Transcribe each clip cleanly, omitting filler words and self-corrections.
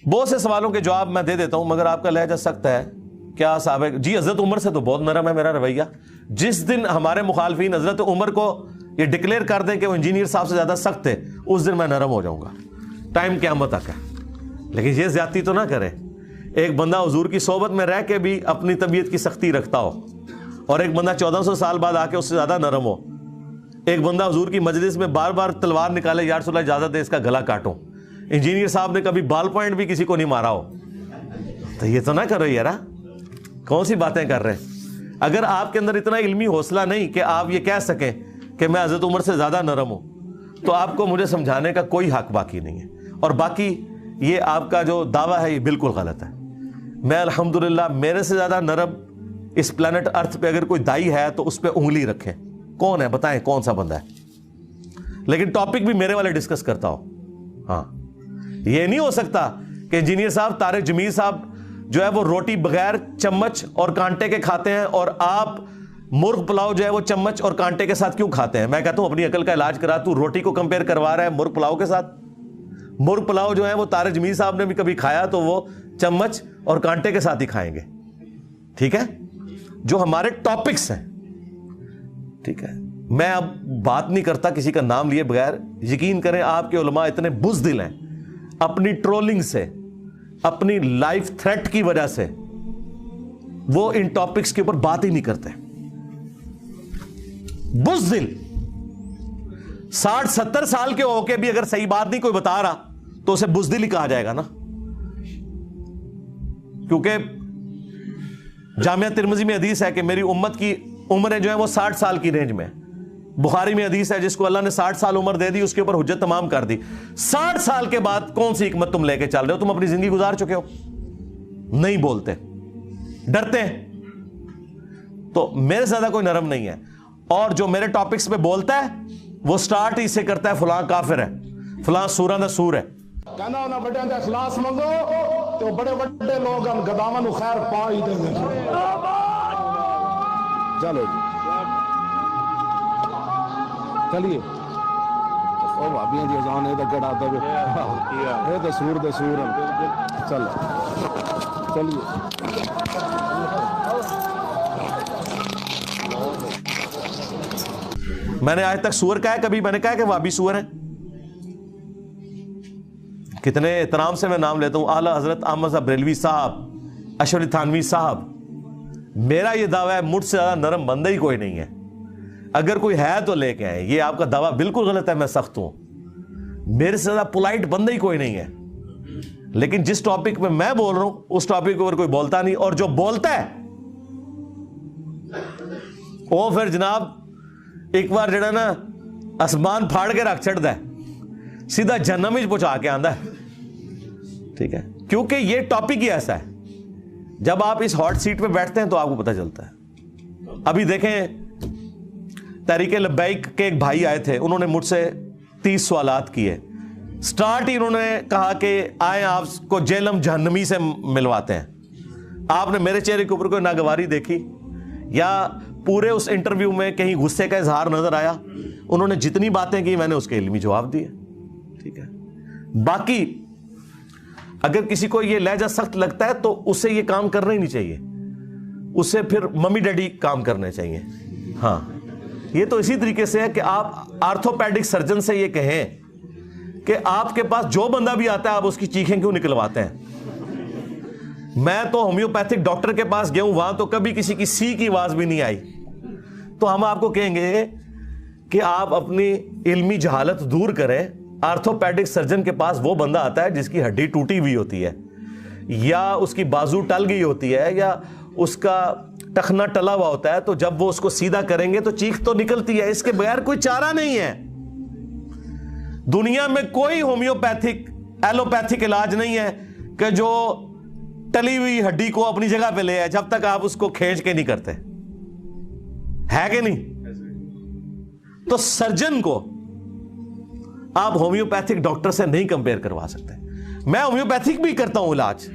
بہت سے سوالوں کے جواب میں دے دیتا ہوں مگر آپ کا لہجہ سخت ہے. کیا صاحب ہے جی؟ حضرت عمر سے تو بہت نرم ہے میرا رویہ. جس دن ہمارے مخالفین حضرت عمر کو یہ ڈکلیئر کر دیں کہ وہ انجینئر صاحب سے زیادہ سخت تھے, اس دن میں نرم ہو جاؤں گا. ٹائم قیامت تک ہے. لیکن یہ زیادتی تو نہ کریں. ایک بندہ حضور کی صحبت میں رہ کے بھی اپنی طبیعت کی سختی رکھتا ہو, اور ایک بندہ 1400 سال بعد آ کے اس سے زیادہ نرم ہو. ایک بندہ حضور کی مجلس میں بار بار تلوار نکالے, یا رسول اللہ اجازت دے اس کا گلا کاٹوں. انجینئر صاحب نے کبھی بال پوائنٹ بھی کسی کو نہیں مارا ہو. تو یہ تو نہ کرو یار, کون سی باتیں کر رہے ہیں. اگر آپ کے اندر اتنا علمی حوصلہ نہیں کہ آپ یہ کہہ سکیں کہ میں حضرت عمر سے زیادہ نرم ہوں, تو آپ کو مجھے سمجھانے کا کوئی حق باقی نہیں ہے. اور باقی یہ آپ کا جو دعویٰ ہے یہ بالکل غلط ہے. میں الحمدللہ میرے سے زیادہ نرم اس پلانٹ ارتھ پہ اگر کوئی دائی ہے تو اس پہ انگلی رکھیں. کون ہے بتائیں, کون سا بندہ ہے؟ لیکن ٹاپک بھی میرے والے ڈسکس کرتا ہو. ہاں, یہ نہیں ہو سکتا کہ انجینئر صاحب طارق جمیل صاحب جو ہے وہ روٹی بغیر چمچ اور کانٹے کے کھاتے ہیں, اور آپ مرغ پلاؤ جو ہے وہ چمچ اور کانٹے کے ساتھ کیوں کھاتے ہیں. میں کہتا ہوں اپنی عقل کا علاج کرا. تو روٹی کو کمپیئر کروا رہا ہے مرغ پلاؤ کے ساتھ. مرغ پلاؤ جو ہے وہ طارق جمیل صاحب نے بھی کبھی کھایا تو وہ چمچ اور کانٹے کے ساتھ ہی کھائیں گے. ٹھیک ہے, جو ہمارے ٹاپکس ہیں. ٹھیک ہے, میں اب بات نہیں کرتا کسی کا نام لیے بغیر. یقین کریں آپ کے علماء اتنے بزدل ہیں, اپنی ٹرولنگ سے, اپنی لائف تھریٹ کی وجہ سے وہ ان ٹاپکس کے اوپر بات ہی نہیں کرتے. بزدل 60-70 سال کے ہو کے بھی اگر صحیح بات نہیں کوئی بتا رہا تو اسے بزدل ہی کہا جائے گا نا. کیونکہ جامعہ ترمذی میں حدیث ہے کہ میری امت کی عمریں جو ہیں وہ 60 سال کی رینج میں. بخاری میں حدیث ہے جس کو اللہ نے 60 سال عمر دے دی اس کے اوپر حجت تمام کر دی. 60 سال کے بعد کون سی حکمت تم لے کے چل رہے ہو؟ تم اپنی زندگی گزار چکے ہو, نہیں بولتے, ڈرتے ہیں. تو میرے سے زیادہ کوئی نرم نہیں ہے. اور جو میرے ٹاپکس پہ بولتا ہے وہ سٹارٹ ہی سے کرتا ہے فلاں کافر ہے, فلاں سورہ دا سور ہے. کہنا ہونا بڑے دا اخلاص منگو تو بڑے بڑے لوگ ہم گداواں نو خیر پا ہی دیں گے. چلو چلیے او بھابیاں دی اذان اے تے کڑا تے اے تے سور دے سور چلو چلیے. میں نے آج تک سور کہا ہے کبھی؟ میں نے کہا کہ وہابی سور ہیں. کتنے احترام سے میں نام لیتا ہوں, اعلیٰ حضرت احمد صاحب بریلوی صاحب, اشرف تھانوی صاحب. میرا یہ دعویٰ ہے مجھ سے زیادہ نرم بندہ ہی کوئی نہیں ہے. اگر کوئی ہے تو لے کے آئے. یہ آپ کا دعویٰ بالکل غلط ہے, میں سخت ہوں. میرے سے زیادہ پولائٹ بندہ ہی کوئی نہیں ہے. لیکن جس ٹاپک پہ میں بول رہا ہوں اس ٹاپک کے اوپر کوئی بولتا نہیں, اور جو بولتا ہے وہ پھر جناب ایک بار جڑا نا آسمان پھاڑ کے رکھ چڑھتا ہے, سیدھا جہنم ہی پہنچا کے آندا ہے. ٹھیک ہے, کیونکہ یہ ٹاپک ہی ایسا ہے. جب آپ اس ہاٹ سیٹ پہ بیٹھتے ہیں تو آپ کو پتہ چلتا ہے. ابھی دیکھیں تحریک لبیک کے ایک بھائی آئے تھے, انہوں نے مجھ سے 30 سوالات کیے. سٹارٹ ہی انہوں نے کہا کہ آئیں آپ کو جہنم جہنمی سے ملواتے ہیں. آپ نے میرے چہرے کے اوپر کوئی ناگواری دیکھی یا پورے اس انٹرویو میں کہیں غصے کا اظہار نظر آیا؟ انہوں نے جتنی باتیں کی میں نے اس کے علمی جواب دیے. ٹھیک ہے, باقی اگر کسی کو یہ لہجہ سخت لگتا ہے تو اسے یہ کام کرنا ہی نہیں چاہیے, اسے پھر ممی ڈیڈی کام کرنے چاہیے. ہاں, یہ تو اسی طریقے سے ہے کہ آپ آرتھوپیڈک سرجن سے یہ کہیں کہ آپ کے پاس جو بندہ بھی آتا ہے آپ اس کی چیخیں کیوں نکلواتے ہیں. میں تو ہومیوپیتھک ڈاکٹر کے پاس گیا ہوں, وہاں تو کبھی کسی کی سی کی آواز بھی نہیں آئی. تو ہم آپ کو کہیں گے کہ آپ اپنی علمی جہالت دور کریں. آرتھوپیڈک سرجن کے پاس وہ بندہ آتا ہے جس کی ہڈی ٹوٹی ہوئی ہوتی ہے, یا اس کی بازو ٹل گئی ہوتی ہے, یا اس کا ٹخنا ٹلا ہوا ہوتا ہے. تو جب وہ اس کو سیدھا کریں گے تو چیخ تو نکلتی ہے, اس کے بغیر کوئی چارہ نہیں ہے. دنیا میں کوئی ہومیوپیتھک ایلوپیتھک علاج نہیں ہے کہ جو ٹلی ہوئی ہڈی کو اپنی جگہ پہ لے آئے جب تک آپ اس کو کھینچ کے نہیں کرتے. ہے کہ نہیں؟ تو سرجن کو آپ ہومیوپیتھک ڈاکٹر سے نہیں کمپیئر کروا سکتے. میں ہومیوپیتھک بھی کرتا ہوں علاج,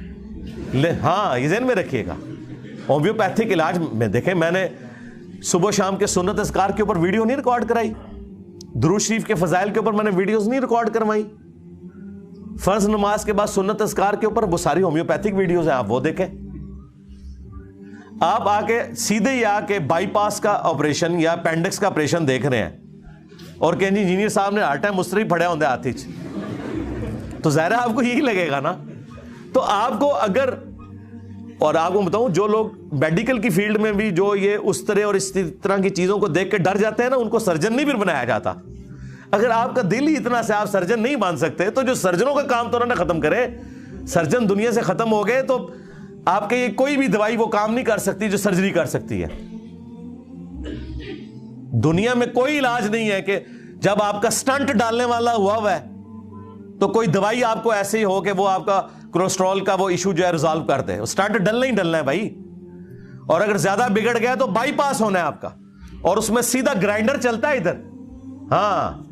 ہاں یہ ذہن میں رکھیے گا. ہومیوپیتھک علاج میں دیکھیں, میں نے صبح شام کے سنت اذکار کے اوپر ویڈیو نہیں ریکارڈ کرائی, درود شریف کے فضائل کے اوپر میں نے ویڈیوز نہیں ریکارڈ کروائی. فرض نماز کے بعد سنت اذکار کے اوپر وہ ساری ہومیوپیتھک ویڈیوز ہیں, آپ وہ دیکھیں. آپ آ کے سیدھے ہی آ کے بائی پاس کا آپریشن یا اپینڈکس کا آپریشن دیکھ رہے ہیں اور کہ انجینئر صاحب نے ہر ٹائم مستری پڑے ہوندے ہاتھ وچ, تو ظاہر ہے آپ کو یہی لگے گا نا. تو آپ کو اگر, اور آپ کو بتاؤں جو لوگ میڈیکل کی فیلڈ میں بھی جو یہ اس طرح اور اس طرح کی چیزوں کو دیکھ کے ڈر جاتے ہیں نا, ان کو سرجن نہیں پھر بنایا جاتا. اگر آپ کا دل ہی اتنا سے آپ سرجن نہیں بن سکتے تو جو سرجنوں کا کام تو انہوں نے ختم کرے. سرجن دنیا سے ختم ہو گئے تو آپ کے یہ کوئی بھی دوائی وہ کام نہیں کر سکتی جو سرجری کر سکتی ہے. دنیا میں کوئی علاج نہیں ہے کہ جب آپ کا سٹنٹ ڈالنے والا ہوا ہے تو کوئی دوائی آپ کو ایسے ہی ہو کہ وہ آپ کا کولیسٹرول کا وہ ایشو جو ہے ریزالو کر دے. سٹنٹ ڈلنا ہی ڈلنا ہے بھائی. اور اگر زیادہ بگڑ گیا تو بائی پاس ہونا ہے آپ کا, اور اس میں سیدھا گرائنڈر چلتا ہے ادھر. ہاں,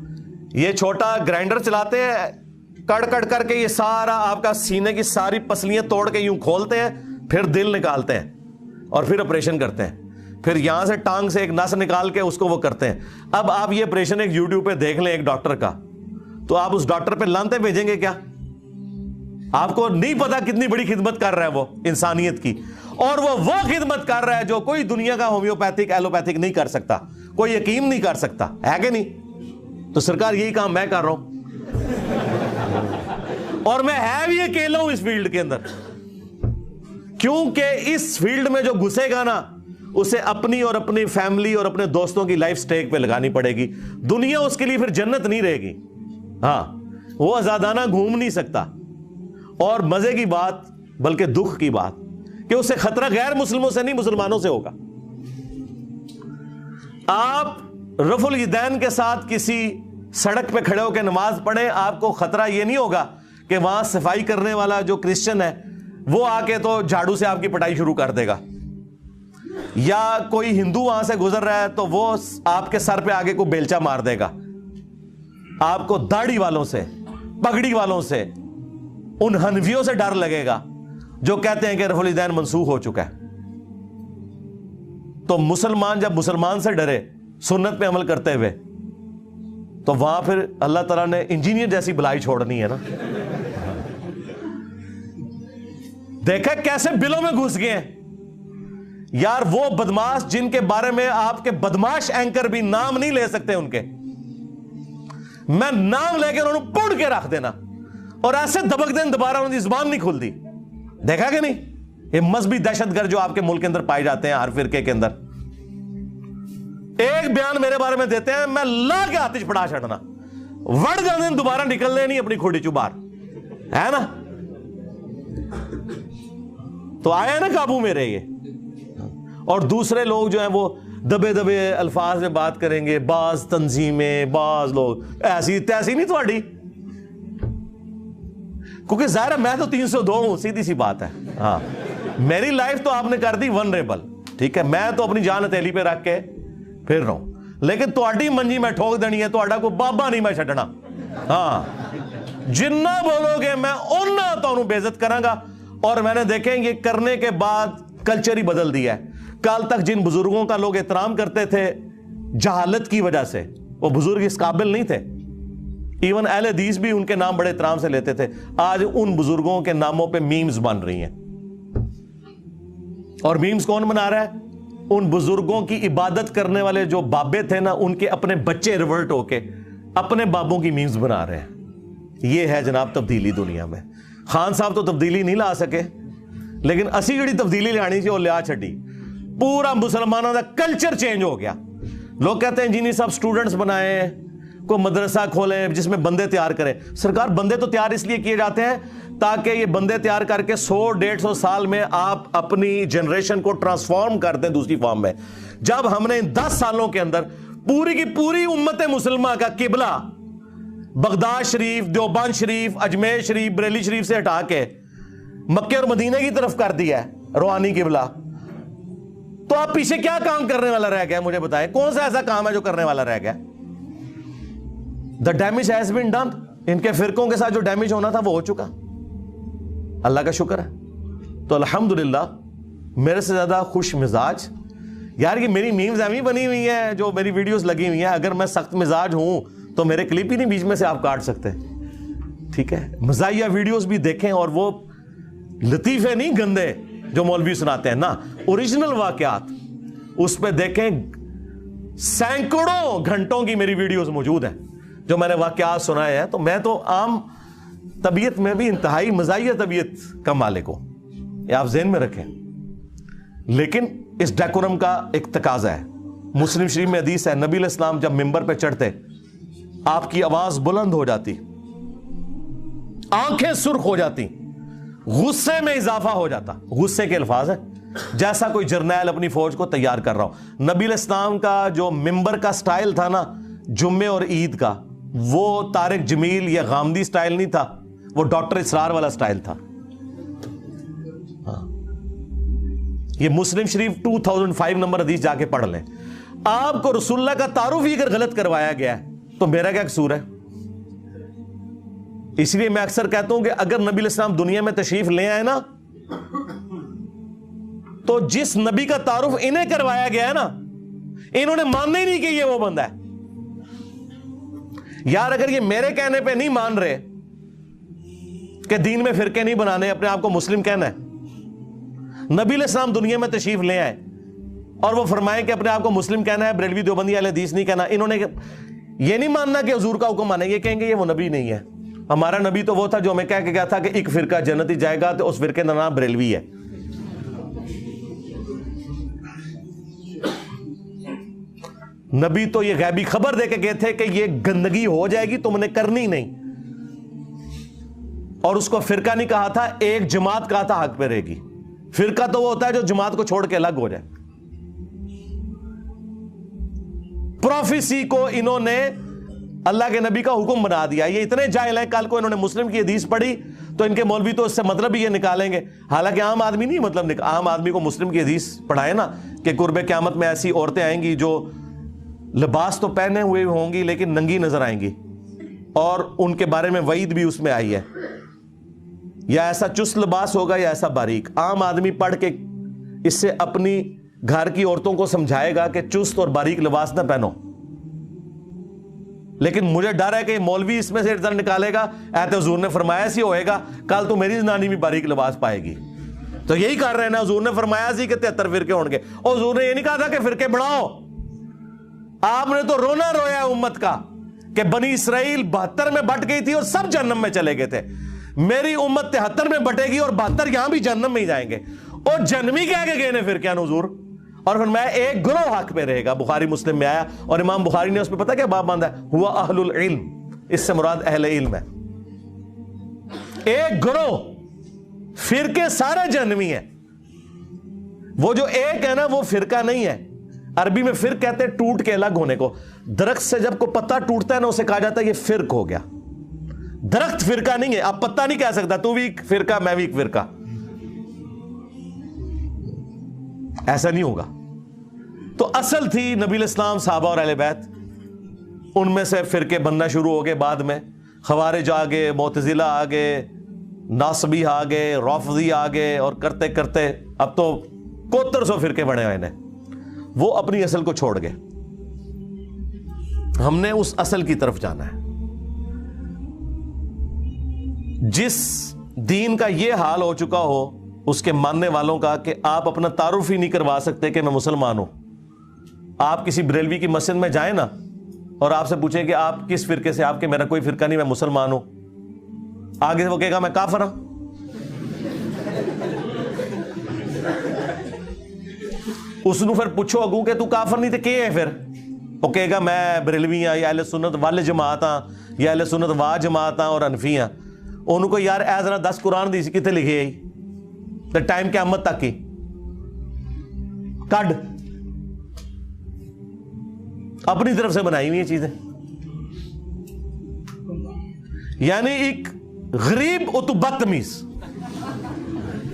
یہ چھوٹا گرائنڈر چلاتے ہیں, کڑ کڑ کر کے یہ سارا آپ کا سینے کی ساری پسلیاں توڑ کے یوں کھولتے ہیں, پھر دل نکالتے ہیں اور پھر آپریشن کرتے ہیں. پھر یہاں سے ٹانگ سے ایک نس نکال کے اس کو وہ کرتے ہیں. اب آپ یہ آپریشن ایک یوٹیوب پہ دیکھ لیں ایک ڈاکٹر کا, تو آپ اس ڈاکٹر پہ لانتے بھیجیں گے کیا؟ آپ کو نہیں پتا کتنی بڑی خدمت کر رہا ہے وہ انسانیت کی, اور وہ خدمت کر رہا ہے جو کوئی دنیا کا ہومیوپیتھک ایلوپیتھک نہیں کر سکتا, کوئی حکیم نہیں کر سکتا, ہے کہ نہیں؟ تو سرکار یہی کام میں کر رہا ہوں, اور میں ہے بھی اکیلا ہوں اس فیلڈ کے اندر, کیونکہ اس فیلڈ میں جو گھسے گا نا اسے اپنی اور اپنی فیملی اور اپنے دوستوں کی لائف سٹیک پہ لگانی پڑے گی. دنیا اس کے لیے پھر جنت نہیں رہے گی. ہاں, وہ آزادانہ گھوم نہیں سکتا. اور مزے کی بات بلکہ دکھ کی بات کہ اسے خطرہ غیر مسلموں سے نہیں مسلمانوں سے ہوگا. آپ رفع الیدین کے ساتھ کسی سڑک پہ کھڑے ہو کے نماز پڑھیں, آپ کو خطرہ یہ نہیں ہوگا کہ وہاں صفائی کرنے والا جو کرسچن ہے وہ آ کے تو جھاڑو سے آپ کی پٹائی شروع کر دے گا, یا کوئی ہندو وہاں سے گزر رہا ہے تو وہ آپ کے سر پہ آگے کو بیلچا مار دے گا. آپ کو داڑھی والوں سے, پگڑی والوں سے, ان حنفیوں سے ڈر لگے گا جو کہتے ہیں کہ رفع الیدین منسوخ ہو چکا ہے. تو مسلمان جب مسلمان سے ڈرے سنت پہ عمل کرتے ہوئے, تو وہاں پھر اللہ تعالیٰ نے انجینئر جیسی بلائی چھوڑنی ہے نا. دیکھا کیسے بلوں میں گھس گئے ہیں یار. وہ بدماش جن کے بارے میں آپ کے بدماش اینکر بھی نام نہیں لے سکتے ان کے, میں نام لے کے انہوں نے پڑ کے رکھ دینا اور ایسے دبک دیں دوبارہ انہوں نے زبان نہیں کھلتی. دیکھا کہ نہیں, یہ مذہبی دہشت گرد جو آپ کے ملک کے اندر پائے جاتے ہیں ہر فرقے کے اندر. ایک بیان میرے بارے میں دیتے ہیں, میں لا کے آتش پڑا چھڑنا, وڑ جانے دوبارہ نکلنے نہیں اپنی کھوڑی چبار, ہے نا. تو آیا نا قابو میرے یہ. اور دوسرے لوگ جو ہیں وہ دبے دبے الفاظ میں بات کریں گے, بعض تنظیمیں, بعض لوگ ایسی تیسی نہیں تھوڑی, کیونکہ ظاہر ہے میں تو 302 ہوں, سیدھی سی بات ہے. ہاں, میری لائف تو آپ نے کر دی ونریبل, ٹھیک ہے, میں تو اپنی جان ہتھیلی پہ رکھ کے پھر رہا ہوں, لیکن تہاڈی منجی میں ٹھوک دینی ہے, تہاڈا کوئی بابا نہیں میں چھڈنا. ہاں, جنہ بولو گے میں اُنہ تانوں بے عزت کراں گا. اور میں نے دیکھیں یہ کرنے کے بعد کلچر ہی بدل دیا ہے. کل تک جن بزرگوں کا لوگ احترام کرتے تھے جہالت کی وجہ سے, وہ بزرگ اس قابل نہیں تھے, ایون اہل حدیث بھی ان کے نام بڑے احترام سے لیتے تھے, آج ان بزرگوں کے ناموں پہ میمز بن رہی ہیں. اور میمز کون بنا رہا ہے؟ ان بزرگوں کی عبادت کرنے والے جو بابے تھے نا, ان کے اپنے بچے ریورٹ ہو کے اپنے بابوں کی میمز بنا رہے ہیں. یہ ہے جناب تبدیلی دنیا میں. خان صاحب تو تبدیلی نہیں لا سکے, لیکن اسی جڑی تبدیلی لانی سی وہ لیا چھڈی. پورا مسلمانوں کا کلچر چینج ہو گیا. لوگ کہتے ہیں انجینئر صاحب سٹوڈنٹس بنائیں, کوئی مدرسہ کھولیں جس میں بندے تیار کریں. سرکار بندے تو تیار اس لیے کیے جاتے ہیں تاکہ یہ بندے تیار کر کے 100-150 سال میں آپ اپنی جنریشن کو ٹرانسفارم کر دیں دوسری فارم میں. جب ہم نے 10 سالوں کے اندر پوری کی پوری امت مسلمہ کا قبلہ بغداد شریف, دیوبند شریف, اجمیر شریف, بریلی شریف سے ہٹا کے مکے اور مدینے کی طرف کر دیا ہے روحانی قبلہ, تو آپ پیچھے کیا کام کرنے والا رہ گیا؟ مجھے بتائیں کون سا ایسا کام ہے جو کرنے والا رہ گیا؟ The damage has been done. ان کے فرقوں کے ساتھ جو ڈیمیج ہونا تھا وہ ہو چکا, اللہ کا شکر ہے. تو الحمدللہ میرے سے زیادہ خوش مزاج یار یہ میری میمز ایویں بنی ہوئی ہیں, جو میری ویڈیوز لگی ہوئی ہیں. اگر میں سخت مزاج ہوں تو میرے کلپ ہی نہیں بیچ میں سے آپ کاٹ سکتے, ٹھیک ہے, مزاحیہ ویڈیوز بھی دیکھیں, اور وہ لطیفے نہیں گندے جو مولوی سناتے ہیں نا, اوریجنل واقعات اس پہ دیکھیں. سینکڑوں گھنٹوں کی میری ویڈیوز موجود ہیں جو میں نے واقعات سنائے ہیں. تو میں تو عام طبیعت میں بھی انتہائی مزاحیہ طبیعت کا مالک ہوں, یہ آپ ذہن میں رکھیں. لیکن اس ڈیکورم کا ایک تقاضا ہے. مسلم شریف میں حدیث ہے, نبی علیہ السلام جب ممبر پہ چڑھتے آپ کی آواز بلند ہو جاتی, آنکھیں سرخ ہو جاتی, غصے میں اضافہ ہو جاتا. غصے کے الفاظ ہیں, جیسا کوئی جرنیل اپنی فوج کو تیار کر رہا ہو. نبی علیہ السلام کا جو ممبر کا سٹائل تھا نا جمعے اور عید کا, وہ طارق جمیل یا غامدی سٹائل نہیں تھا, وہ ڈاکٹر اسرار والا سٹائل تھا. یہ مسلم شریف 2005 نمبر حدیث جا کے پڑھ لیں. آپ کو رسول اللہ کا تعارف ہی اگر غلط کروایا گیا ہے تو میرا کیا قصور ہے؟ اس لیے میں اکثر کہتا ہوں کہ اگر نبی علیہ السلام دنیا میں تشریف لے آئے نا, تو جس نبی کا تعارف انہیں کروایا گیا ہے نا, انہوں نے ماننا ہی نہیں کہ یہ وہ بندہ ہے. یار اگر یہ میرے کہنے پہ نہیں مان رہے کہ دین میں فرقے نہیں بنانے, اپنے آپ کو مسلم کہنا ہے, نبی علیہ السلام دنیا میں تشریف لے آئے اور وہ فرمائے کہ اپنے آپ کو مسلم کہنا ہے, بریلوی دیوبندی اہل حدیث نہیں کہنا, انہوں نے یہ نہیں ماننا کہ حضور کا حکم مانے, یہ کہیں گے یہ وہ نبی نہیں ہے. ہمارا نبی تو وہ تھا جو ہمیں کہہ کے گیا تھا کہ ایک فرقہ جنتی جائے گا, تو اس فرقے کا نام بریلوی ہے. نبی تو یہ غیبی خبر دے کے گئے تھے کہ یہ گندگی ہو جائے گی, تم نے کرنی نہیں. اور اس کو فرقہ نہیں کہا تھا, ایک جماعت کہا تھا حق پہ رہے گی. فرقہ تو وہ ہوتا ہے جو جماعت کو چھوڑ کے الگ ہو جائے. پروفیسی کو انہوں نے اللہ کے نبی کا حکم بنا دیا. یہ اتنے جاہل ہیں, کل کو انہوں نے مسلم کی حدیث پڑھی تو ان کے مولوی تو اس سے مطلب ہی یہ نکالیں گے. حالانکہ عام آدمی نہیں مطلب عام آدمی کو مسلم کی حدیث پڑھائے نا کہ قرب قیامت میں ایسی عورتیں آئیں گی جو لباس تو پہنے ہوئے ہوں گی لیکن ننگی نظر آئیں گی, اور ان کے بارے میں وعید بھی اس میں آئی ہے, یا ایسا چست لباس ہوگا یا ایسا باریک. عام آدمی پڑھ کے اس سے اپنی گھر کی عورتوں کو سمجھائے گا کہ چست اور باریک لباس نہ پہنو, لیکن مجھے ڈر ہے کہ مولوی اس میں سے ادھر نکالے گا, ایت حضور نے فرمایا سی ہوئے گا, کل تو میری زنانی بھی باریک لباس پائے گی. تو یہی کر رہے ہیں نا, حضور نے فرمایا سی کہ 73 فرقے ہوں گے, اور حضور نے یہ نہیں کہا تھا کہ فرقے بڑھاؤ. آپ نے تو رونا رویا امت کا کہ بنی اسرائیل 72 میں بٹ گئی تھی اور سب جہنم میں چلے گئے تھے. میری امت 73 میں بٹے گی اور 72 یہاں بھی جہنم میں ہی جائیں گے. اور جنمی کہہ کے گئے نے فرقے حضور, اور فرمایا ایک گروہ حق پہ رہے گا. بخاری مسلم میں آیا, اور امام بخاری نے اس پہ پتہ کیا باب باندھا ہے, ہوا اہل العلم, اس سے مراد اہل علم ہے. ایک گروہ, فرقے سارے جہنمی ہیں. وہ جو ایک ہے نا وہ فرقہ نہیں ہے. عربی میں فرق کہتے ہیں ٹوٹ کے الگ ہونے کو. درخت سے جب کوئی پتا ٹوٹتا ہے نا اسے کہا جاتا ہے یہ فرق ہو گیا. درخت فرقہ نہیں ہے. آپ پتا نہیں کہہ سکتا تو بھی ایک فرقہ میں بھی ایک فرقہ, ایسا نہیں ہوگا. تو اصل تھی نبی علیہ السلام, صحابہ اور اہل بیت, ان میں سے فرقے بننا شروع ہو گئے. بعد میں خوارج آ گئے, معتزلہ آ گئے, ناصبی آ گئے, رافضی آ گئے, اور کرتے کرتے اب تو 7100 فرقے بنے ہوئے ہیں. وہ اپنی اصل کو چھوڑ گئے. ہم نے اس اصل کی طرف جانا ہے. جس دین کا یہ حال ہو چکا ہو اس کے ماننے والوں کا کہ آپ اپنا تعارف ہی نہیں کروا سکتے کہ میں مسلمان ہوں. آپ کسی بریلوی کی مسجد میں جائیں نا اور آپ سے پوچھیں کہ آپ کس فرقے سے, آپ کے میرا کوئی فرقہ نہیں, میں مسلمان ہوں. آگے سے وہ کہے گا میں کافر ہوں. اس نے پھر پوچھو اگوں کہ تو کافر نہیں تھے کہ ہے, پھر وہ کہے گا میں بریلوی ہاں, یا اہل سنت والے جماعت ہاں, یا اہل سنت وا جماعت ہاں, اور حنفی ہاں. انہوں کو یار اے ذرا 10 قرآن دی کتنے لکھے آئی تو ٹائم قیامت تک کی کڈ اپنی طرف سے بنائی ہوئی چیزیں. یعنی ایک غریب اتو بدتمیز,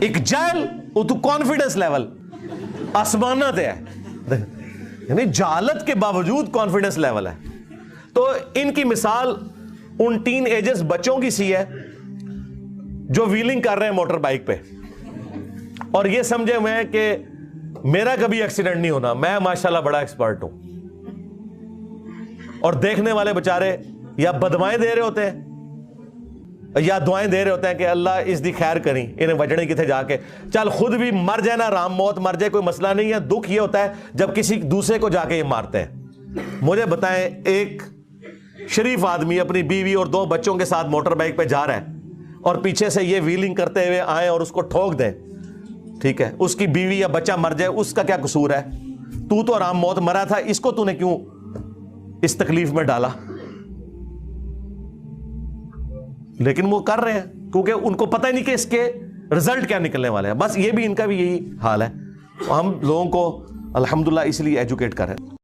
ایک جاہل اتو کانفیڈنس لیول آسمانہ تے ہے, یعنی جہالت کے باوجود کانفیڈنس لیول ہے. تو ان کی مثال ان ٹین ایجز بچوں کی سی ہے جو ویلنگ کر رہے ہیں موٹر بائک پہ, اور یہ سمجھے ہوئے کہ میرا کبھی ایکسیڈنٹ نہیں ہونا, میں ماشاءاللہ بڑا ایکسپرٹ ہوں. اور دیکھنے والے بچارے یا بدوائیں دے رہے ہوتے ہیں یا دعائیں دے رہے ہوتے ہیں کہ اللہ اس دی خیر کریں، انہیں وجڑیں کتنے جا کے، چل خود بھی مر جائے نا، رام موت مر جائے کوئی مسئلہ نہیں ہے، دکھ یہ ہوتا ہے جب کسی دوسرے کو جا کے یہ مارتے ہیں۔ مجھے بتائیں ایک شریف آدمی اپنی بیوی اور 2 بچوں کے ساتھ موٹر بائک پہ جا رہا ہے اور پیچھے سے یہ ویلنگ کرتے ہوئے آئیں اور اس کو ٹھوک دیں، ٹھیک ہے، اس کی بیوی یا بچہ مر جائے، اس کا کیا قصور ہے؟ تو آرام موت مرا تھا، اس کو تو نے کیوں اس تکلیف میں ڈالا؟ لیکن وہ کر رہے ہیں کیونکہ ان کو پتہ ہی نہیں کہ اس کے رزلٹ کیا نکلنے والے ہیں، بس یہ بھی ان کا بھی یہی حال ہے۔ ہم لوگوں کو الحمدللہ اس لیے ایجوکیٹ کر رہے ہیں۔